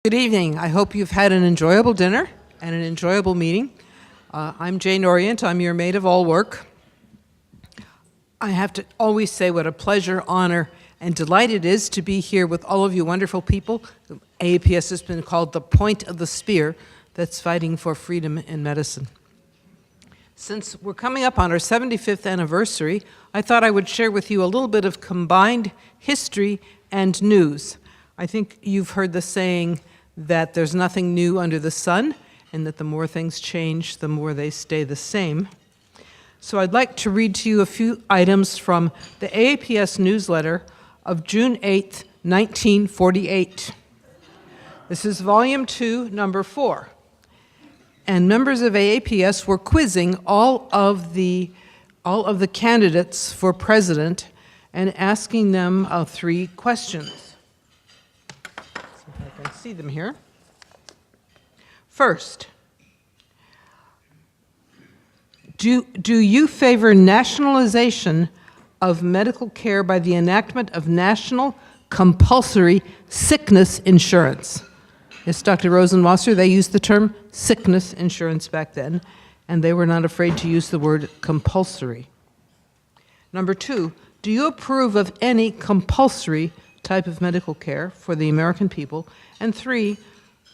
Good evening. I hope you've had an enjoyable dinner and an enjoyable meeting. I'm Jane Orient. I'm your maid of all work. I have to always say what a pleasure, honor, and delight it is to be here with all of you wonderful people. AAPS has been called the point of the spear that's fighting for freedom in medicine. Since we're coming up on our 75th anniversary, I thought I would share with you a little bit of combined history and news. I think you've heard the saying that there's nothing new under the sun, and that the more things change, the more they stay the same. So I'd like to read to you a few items from the AAPS newsletter of June 8th, 1948. This is volume 2, number 4. And members of AAPS were quizzing all of the candidates for president and asking them 3 questions. I can see them here. First, do you favor nationalization of medical care by the enactment of national compulsory sickness insurance? Yes, Dr. Rosenwasser, they used the term sickness insurance back then, and they were not afraid to use the word compulsory. Number 2, do you approve of any compulsory type of medical care for the American people? And 3,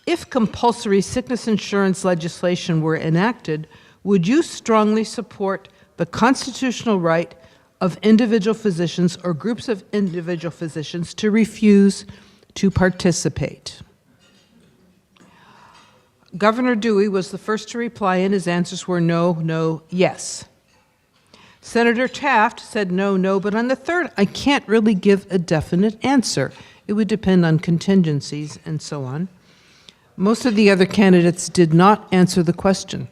if compulsory sickness insurance legislation were enacted, would you strongly support the constitutional right of individual physicians or groups of individual physicians to refuse to participate? Governor Dewey was the first to reply, and his answers were no, no, yes. Senator Taft said no, no, but on the third, I can't really give a definite answer. It would depend on contingencies and so on. Most of the other candidates did not answer the question.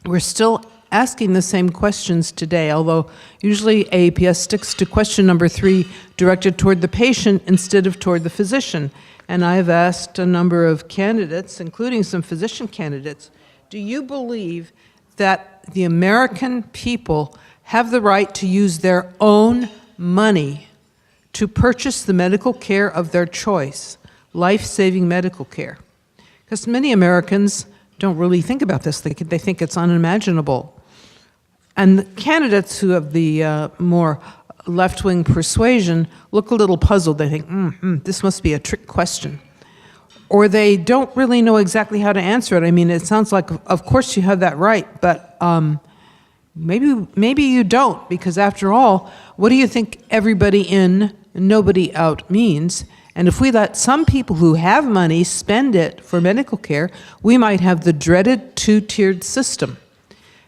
We're still asking the same questions today, although usually AAPS sticks to question number 3, directed toward the patient instead of toward the physician. And I've asked a number of candidates, including some physician candidates, do you believe that the American people have the right to use their own money to purchase the medical care of their choice, life-saving medical care? Because many Americans don't really think about this. They think it's unimaginable. And the candidates who have the more left-wing persuasion look a little puzzled. They think, this must be a trick question. Or they don't really know exactly how to answer it. I mean, it sounds like, of course you have that right, but maybe you don't, because after all, what do you think everybody in, nobody out means? And if we let some people who have money spend it for medical care, we might have the dreaded 2-tiered system.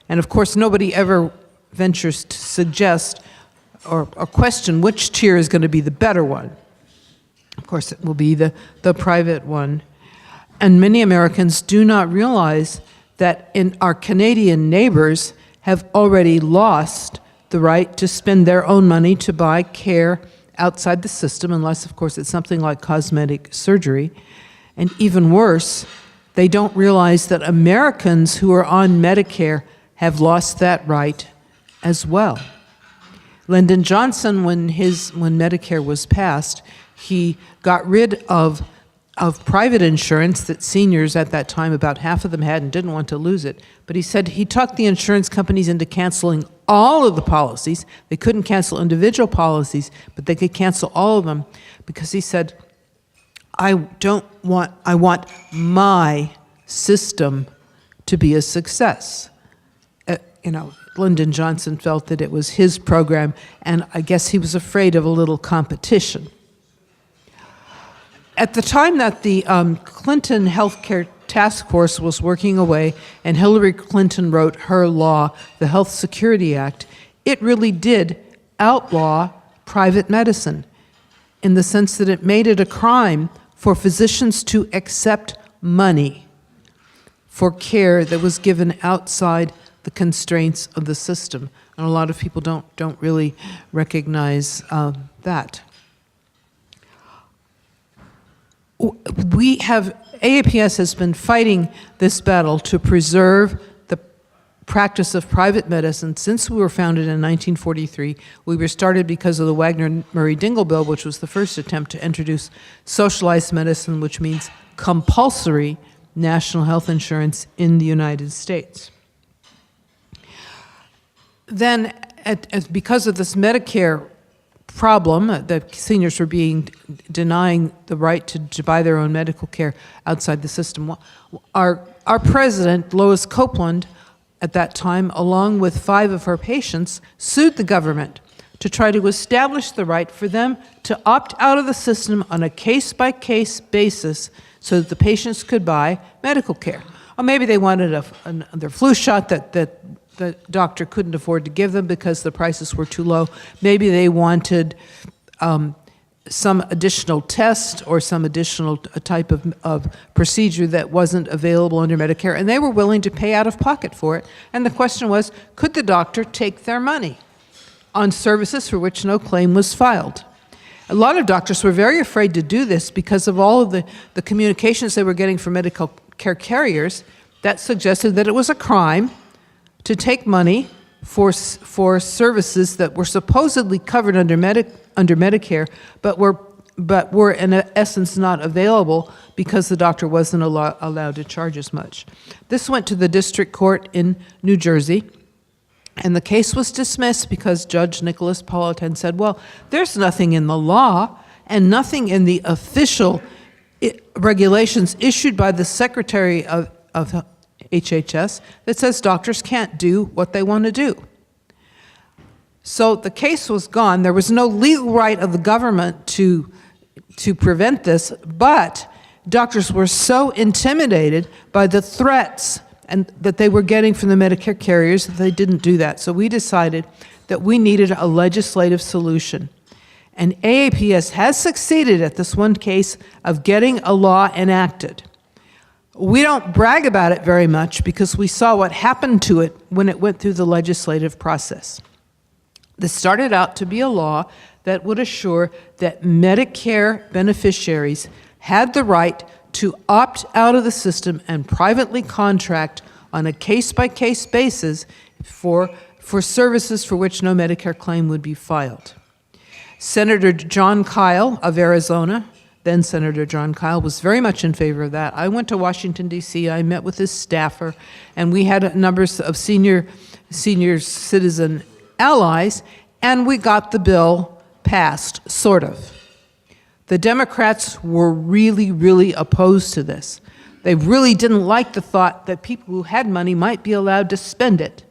And of course, nobody ever ventures to suggest or question which tier is going to be the better one. Of course, it will be the private one. And many Americans do not realize that our Canadian neighbors have already lost the right to spend their own money to buy care outside the system, unless, of course, it's something like cosmetic surgery. And even worse, they don't realize that Americans who are on Medicare have lost that right as well. Lyndon Johnson, when Medicare was passed, he got rid of private insurance that seniors at that time, about half of them had and didn't want to lose it. But he said he talked the insurance companies into canceling all of the policies. They couldn't cancel individual policies, but they could cancel all of them, because he said, I want my system to be a success. Lyndon Johnson felt that it was his program, and I guess he was afraid of a little competition. At the time that the Clinton Healthcare Task Force was working away and Hillary Clinton wrote her law, the Health Security Act, it really did outlaw private medicine in the sense that it made it a crime for physicians to accept money for care that was given outside the constraints of the system. And a lot of people don't really recognize that. AAPS has been fighting this battle to preserve the practice of private medicine since we were founded in 1943. We were started because of the Wagner-Murray-Dingle Bill, which was the first attempt to introduce socialized medicine, which means compulsory national health insurance in the United States. Then, because of this Medicare problem, that seniors were denying the right to buy their own medical care outside the system, our president, Lois Copeland, at that time, along with 5 of her patients, sued the government to try to establish the right for them to opt out of the system on a case-by-case basis so that the patients could buy medical care. Or maybe they wanted another flu shot that the doctor couldn't afford to give them because the prices were too low. Maybe they wanted some additional test or some additional type of procedure that wasn't available under Medicare, and they were willing to pay out of pocket for it. And the question was, could the doctor take their money on services for which no claim was filed? A lot of doctors were very afraid to do this because of all of the communications they were getting from medical care carriers that suggested that it was a crime to take money for services that were supposedly covered under Medicare, but were in essence not available because the doctor wasn't allowed to charge as much. This went to the district court in New Jersey, and the case was dismissed because Judge Nicholas Politan said, well, there's nothing in the law and nothing in the official regulations issued by the Secretary of HHS that says doctors can't do what they want to do. So the case was gone. There was no legal right of the government to prevent this, but doctors were so intimidated by the threats that they were getting from the Medicare carriers that they didn't do that. So we decided that we needed a legislative solution. And AAPS has succeeded at this one case of getting a law enacted. We don't brag about it very much because we saw what happened to it when it went through the legislative process. This started out to be a law that would assure that Medicare beneficiaries had the right to opt out of the system and privately contract on a case-by-case basis for services for which no Medicare claim would be filed. Senator John Kyle of Arizona, then Senator John Kyle, was very much in favor of that. I went to Washington, D.C., I met with his staffer, and we had numbers of senior citizen allies, and we got the bill passed, sort of. The Democrats were really, really opposed to this. They really didn't like the thought that people who had money might be allowed to spend it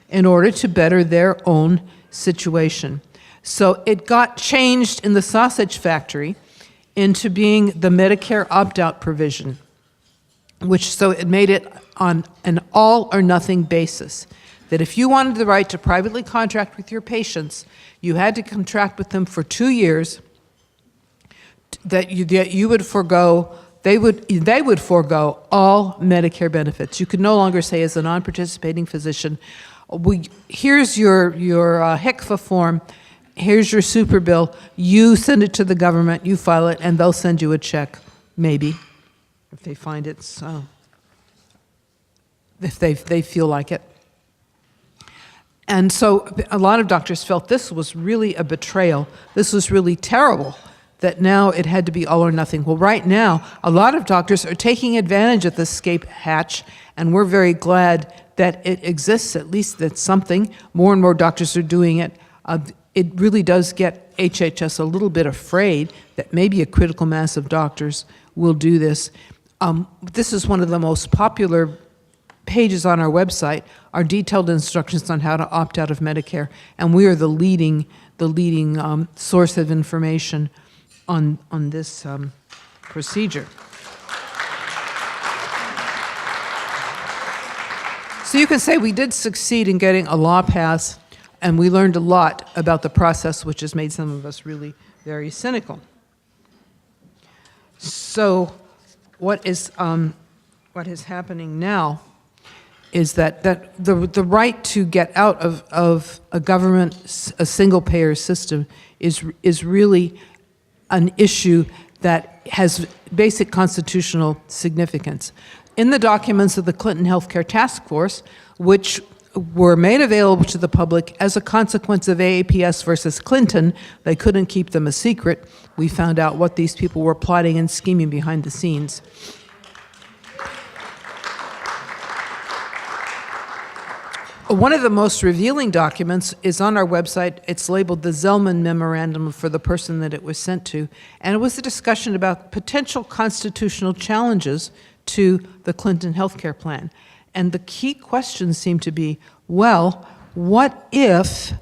in order to better their own situation. So it got changed in the sausage factory into being the Medicare opt-out provision, so it made it on an all-or-nothing basis, that if you wanted the right to privately contract with your patients, you had to contract with them for 2 years, that you would forego, they would forego all Medicare benefits. You could no longer say, as a non-participating physician, here's your HCFA form, here's your super bill, you send it to the government, you file it, and they'll send you a check, maybe, if they find it's, if they feel like it. And so a lot of doctors felt this was really a betrayal. This was really terrible, that now it had to be all or nothing. Well, right now, a lot of doctors are taking advantage of the escape hatch, and we're very glad that it exists, at least that's something. More and more doctors are doing it. It really does get HHS a little bit afraid that maybe a critical mass of doctors will do this. This is one of the most popular pages on our website, are detailed instructions on how to opt out of Medicare, and we are the leading source of information on this procedure. So you can say we did succeed in getting a law passed, and we learned a lot about the process, which has made some of us really very cynical. So what is happening now is that the right to get out of a government, a single-payer system is really an issue that has basic constitutional significance. In the documents of the Clinton Healthcare Task Force, which were made available to the public as a consequence of AAPS versus Clinton, they couldn't keep them a secret. We found out what these people were plotting and scheming behind the scenes. One of the most revealing documents is on our website. It's labeled the Zellman Memorandum for the person that it was sent to, and it was a discussion about potential constitutional challenges to the Clinton healthcare plan. And the key questions seem to be, well, what if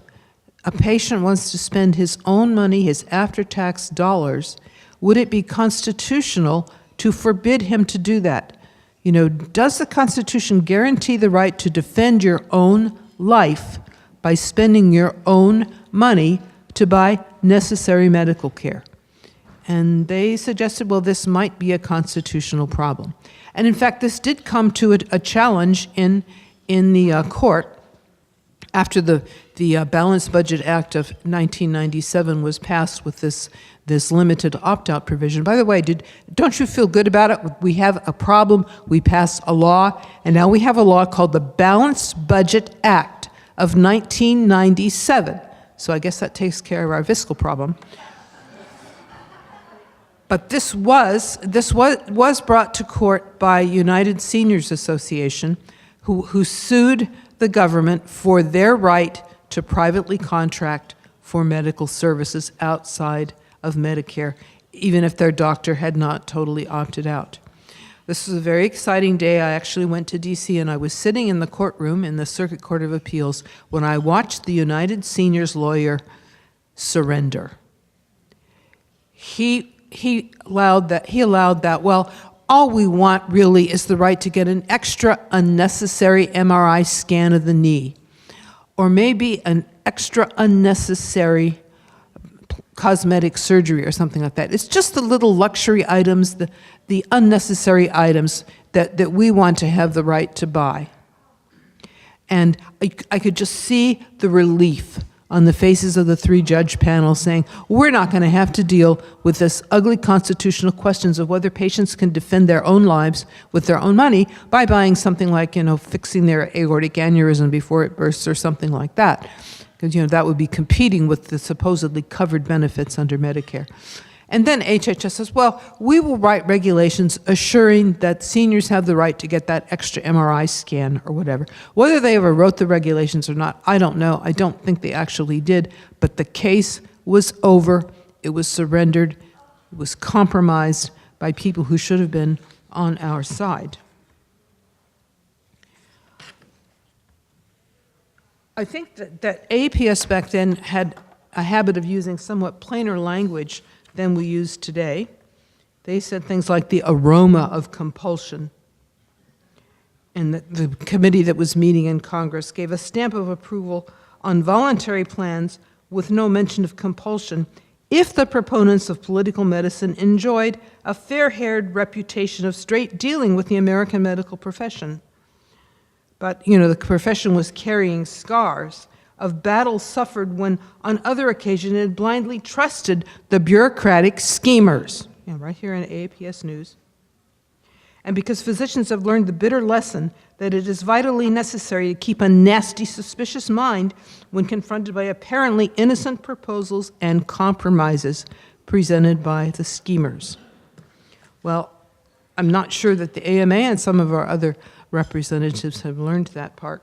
a patient wants to spend his own money, his after-tax dollars? Would it be constitutional to forbid him to do that? You know, does the Constitution guarantee the right to defend your own life by spending your own money to buy necessary medical care? And they suggested, well, this might be a constitutional problem. And in fact, this did come to a challenge in the court after the Balanced Budget Act of 1997 was passed with this limited opt-out provision. By the way, don't you feel good about it? We have a problem. We passed a law, and now we have a law called the Balanced Budget Act of 1997. So I guess that takes care of our fiscal problem. But this was brought to court by United Seniors Association, who sued the government for their right to privately contract for medical services outside of Medicare, even if their doctor had not totally opted out. This was a very exciting day. I actually went to D.C. and I was sitting in the courtroom in the Circuit Court of Appeals when I watched the United Seniors lawyer surrender. He allowed that, well, all we want really is the right to get an extra unnecessary MRI scan of the knee, or maybe an extra unnecessary cosmetic surgery or something like that. It's just the little luxury items, the unnecessary items that we want to have the right to buy. And I could just see the relief on the faces of the three-judge panel saying, we're not going to have to deal with this ugly constitutional questions of whether patients can defend their own lives with their own money by buying something like, fixing their aortic aneurysm before it bursts or something like that. Because, that would be competing with the supposedly covered benefits under Medicare. And then HHS says, well, we will write regulations assuring that seniors have the right to get that extra MRI scan or whatever. Whether they ever wrote the regulations or not, I don't know. I don't think they actually did. But the case was over. It was surrendered. It was compromised by people who should have been on our side. I think that APS back then had a habit of using somewhat plainer language than we use today. They said things like the aroma of compulsion. And the committee that was meeting in Congress gave a stamp of approval on voluntary plans with no mention of compulsion if the proponents of political medicine enjoyed a fair-haired reputation of straight dealing with the American medical profession. But, the profession was carrying scars of battles suffered when, on other occasions, it had blindly trusted the bureaucratic schemers. Right here in AAPS News. And because physicians have learned the bitter lesson that it is vitally necessary to keep a nasty, suspicious mind when confronted by apparently innocent proposals and compromises presented by the schemers. Well, I'm not sure that the AMA and some of our other representatives have learned that part.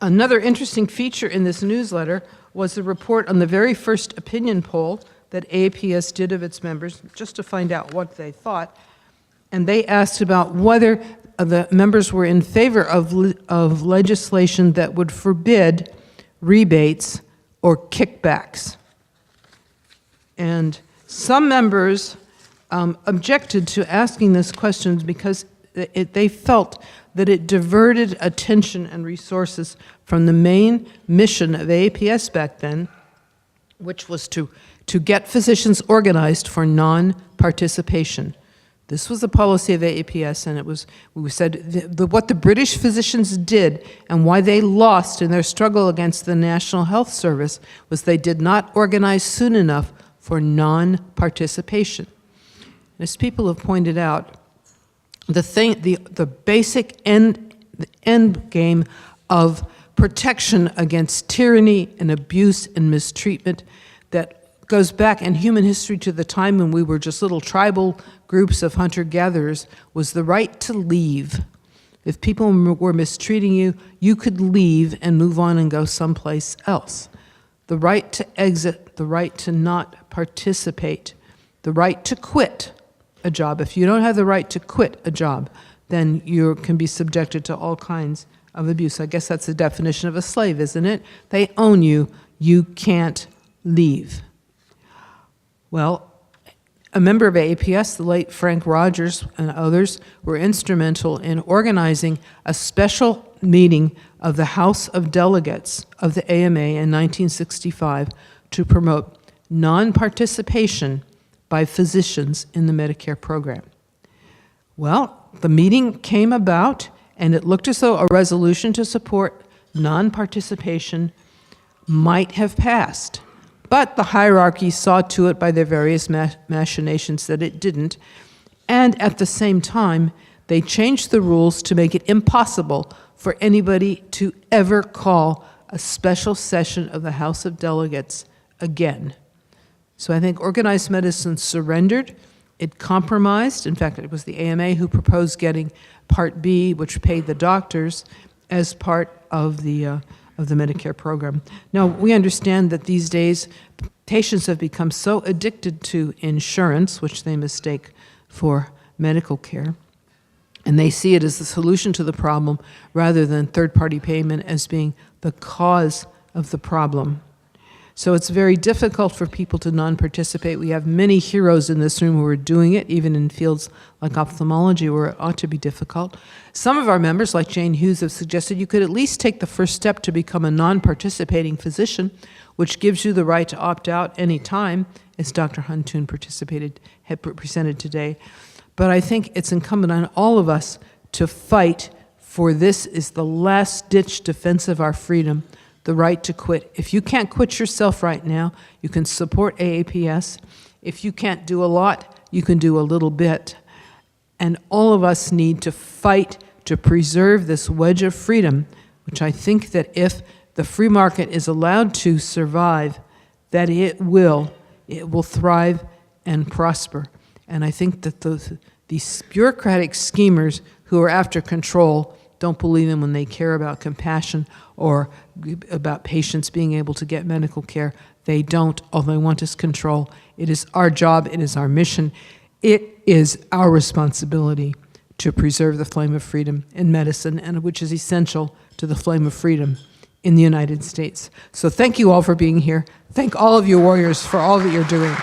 Another interesting feature in this newsletter was the report on the very first opinion poll that AAPS did of its members, just to find out what they thought. And they asked about whether the members were in favor of legislation that would forbid rebates or kickbacks. And some members objected to asking this question because they felt that it diverted attention and resources from the main mission of AAPS back then, which was to get physicians organized for non-participation. This was the policy of AAPS, and we said what the British physicians did and why they lost in their struggle against the National Health Service was they did not organize soon enough for non-participation. As people have pointed out, the basic end game of protection against tyranny and abuse and mistreatment that goes back in human history to the time when we were just little tribal groups of hunter-gatherers was the right to leave. If people were mistreating you, you could leave and move on and go someplace else. The right to exit, the right to not participate, the right to quit a job. If you don't have the right to quit a job, then you can be subjected to all kinds of abuse. I guess that's the definition of a slave, isn't it? They own you. You can't leave. Well, a member of AAPS, the late Frank Rogers and others, were instrumental in organizing a special meeting of the House of Delegates of the AMA in 1965 to promote non-participation by physicians in the Medicare program. Well, the meeting came about, and it looked as though a resolution to support non-participation might have passed. But the hierarchy saw to it by their various machinations that it didn't, and at the same time, they changed the rules to make it impossible for anybody to ever call a special session of the House of Delegates again. So I think organized medicine surrendered. It compromised. In fact, it was the AMA who proposed getting Part B, which paid the doctors, as part of the Medicare program. Now, we understand that these days patients have become so addicted to insurance, which they mistake for medical care, and they see it as the solution to the problem rather than third-party payment as being the cause of the problem. So it's very difficult for people to non-participate. We have many heroes in this room who are doing it, even in fields like ophthalmology where it ought to be difficult. Some of our members, like Jane Hughes, have suggested you could at least take the first step to become a non-participating physician, which gives you the right to opt out any time, as Dr. Huntoon had presented today. But I think it's incumbent on all of us to fight for this is the last-ditch defense of our freedom, the right to quit. If you can't quit yourself right now, you can support AAPS. If you can't do a lot, you can do a little bit. And all of us need to fight to preserve this wedge of freedom, which I think that if the free market is allowed to survive, that it will thrive and prosper. And I think that these bureaucratic schemers who are after control don't believe them when they care about compassion or about patients being able to get medical care. They don't. All they want is control. It is our job. It is our mission. It is our responsibility to preserve the flame of freedom in medicine, and which is essential to the flame of freedom in the United States. So thank you all for being here. Thank all of you warriors for all that you're doing.